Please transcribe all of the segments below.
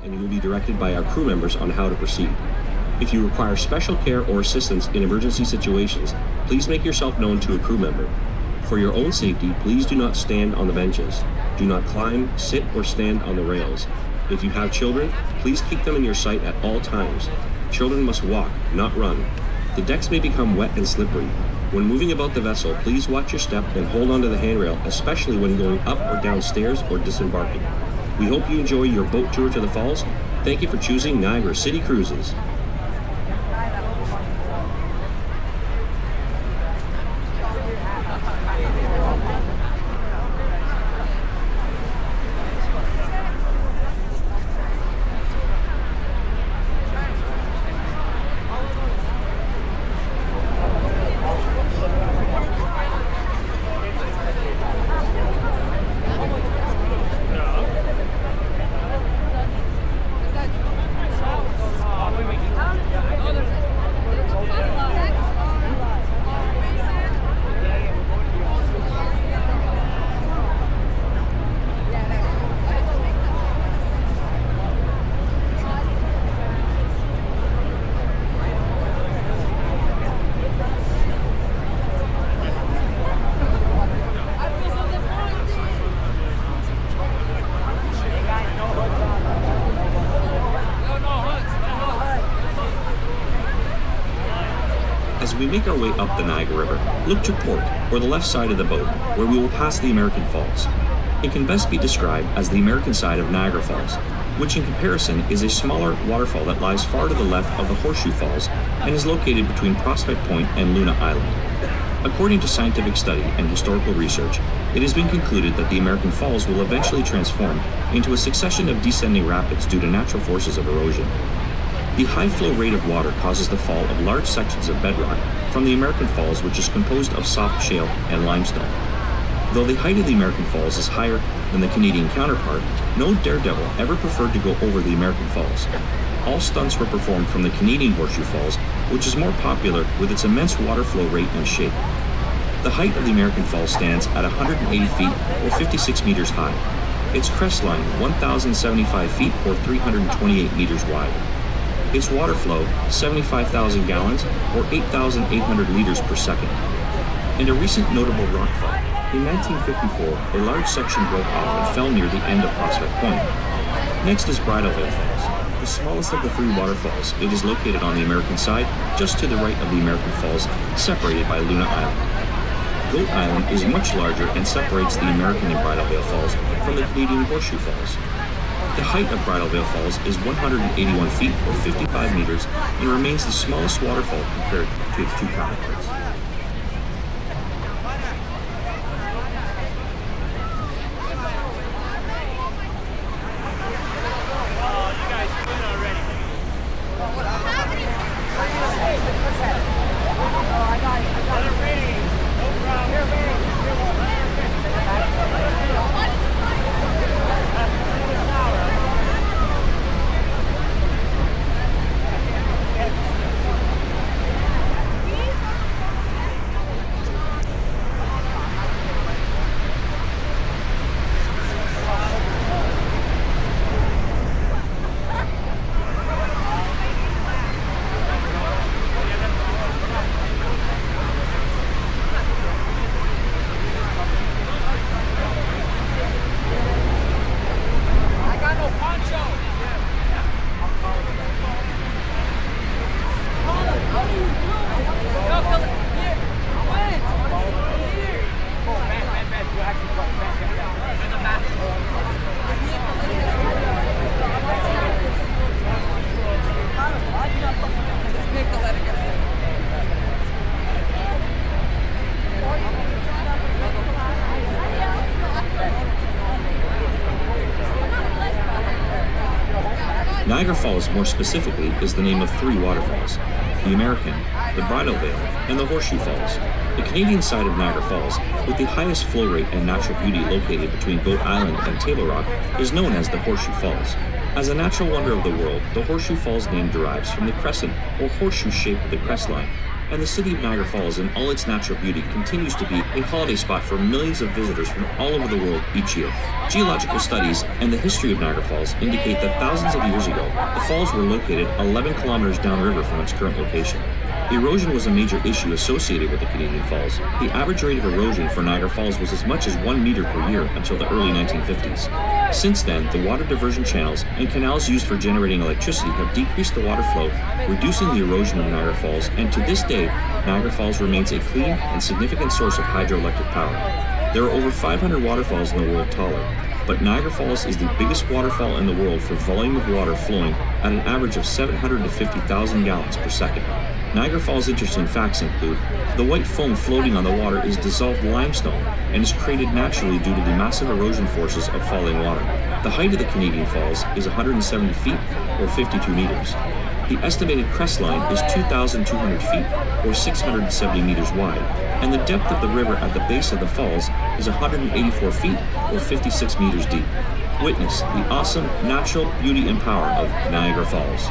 and you will be directed by our crew members on how to proceed. If you require special care or assistance in emergency situations, please make yourself known to a crew member. For your own safety, please do not stand on the benches. Do not climb, sit, or stand on the rails. If you have children, please keep them in your sight at all times. Children must walk, not run. The decks may become wet and slippery. When moving about the vessel, please watch your step and hold onto the handrail, especially when going up or down stairs or disembarking. We hope you enjoy your boat tour to the falls. Thank you for choosing Niagara City Cruises. As we make our way up the Niagara River, look to port, or the left side of the boat, where we will pass the American Falls. It can best be described as the American side of Niagara Falls, which in comparison is a smaller waterfall that lies far to the left of the Horseshoe Falls and is located between Prospect Point and Luna Island. According to scientific study and historical research, it has been concluded that the American Falls will eventually transform into a succession of descending rapids due to natural forces of erosion. The high flow rate of water causes the fall of large sections of bedrock from the American Falls, which is composed of soft shale and limestone. Though the height of the American Falls is higher than the Canadian counterpart, no daredevil ever preferred to go over the American Falls. All stunts were performed from the Canadian Horseshoe Falls, which is more popular with its immense water flow rate and shape. The height of the American Falls stands at 180 feet or 56 meters high. Its crest line 1,075 feet or 328 meters wide. Its water flow, 75,000 gallons, or 8,800 liters per second. And a recent notable rockfall. In 1954, a large section broke off and fell near the end of Prospect Point. Next is Bridal Veil Falls. The smallest of the three waterfalls, it is located on the American side, just to the right of the American Falls, separated by Luna Island. Goat Island is much larger and separates the American and Bridal Veil Falls from the Canadian Horseshoe Falls. The height of Bridal Veil Falls is 181 feet or 55 meters and remains the smallest waterfall compared to its two counterparts. Niagara Falls, more specifically, is the name of three waterfalls: the American, the Bridal Veil, and the Horseshoe Falls. The Canadian side of Niagara Falls, with the highest flow rate and natural beauty located between Goat Island and Table Rock, is known as the Horseshoe Falls. As a natural wonder of the world, the Horseshoe Falls name derives from the crescent or horseshoe shape of the crest line, and the city of Niagara Falls in all its natural beauty continues to be a holiday spot for millions of visitors from all over the world each year. Geological studies and the history of Niagara Falls indicate that thousands of years ago, the falls were located 11 kilometers downriver from its current location. Erosion was a major issue associated with the Canadian Falls. The average rate of erosion for Niagara Falls was as much as 1 meter per year until the early 1950s. Since then, the water diversion channels and canals used for generating electricity have decreased the water flow, reducing the erosion of Niagara Falls, and to this day, Niagara Falls remains a clean and significant source of hydroelectric power. There are over 500 waterfalls in the world taller, but Niagara Falls is the biggest waterfall in the world for volume of water flowing at an average of 750,000 gallons per second. Niagara Falls' interesting facts include the white foam floating on the water is dissolved limestone and is created naturally due to the massive erosion forces of falling water. The height of the Canadian Falls is 170 feet or 52 meters. The estimated crest line is 2,200 feet or 670 meters wide, and the depth of the river at the base of the falls is 184 feet or 56 meters deep. Witness the awesome natural beauty and power of Niagara Falls.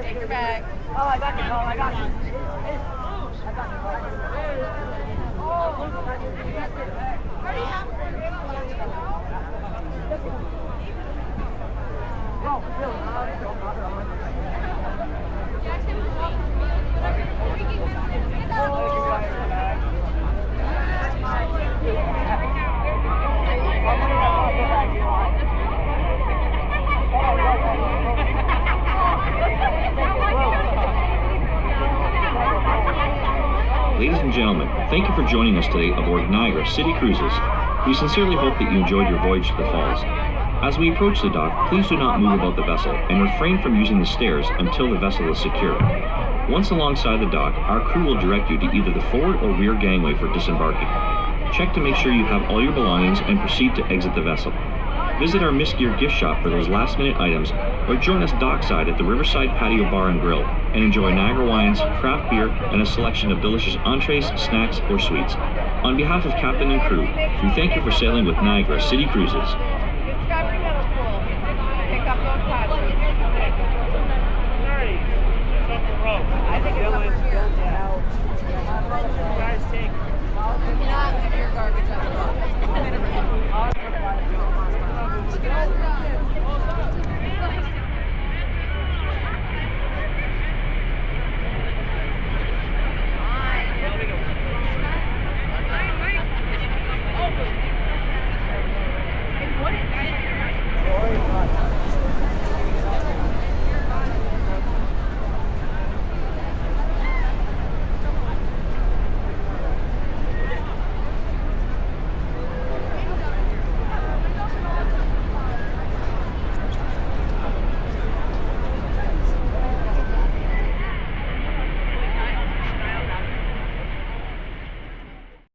Take your bag. Oh, I got you. Oh, I got you. I got Ladies and gentlemen, thank you for joining us today aboard Niagara City Cruises. We sincerely hope that you enjoyed your voyage to the falls. As we approach the dock, please do not move about the vessel and refrain from using the stairs until the vessel is secure. Once alongside the dock, our crew will direct you to either the forward or rear gangway for disembarking. Check to make sure you have all your belongings and proceed to exit the vessel. Visit our Miss Gear gift shop for those last-minute items, or join us dockside at the Riverside Patio Bar and Grill and enjoy Niagara wines, craft beer, and a selection of delicious entrees, snacks, or sweets. On behalf of Captain and crew, we thank you for sailing with Niagara City Cruises. Discovery Middle School. Pick up those patches. It's up the road. I think it's over here. You guys take. You cannot leave your garbage on the road.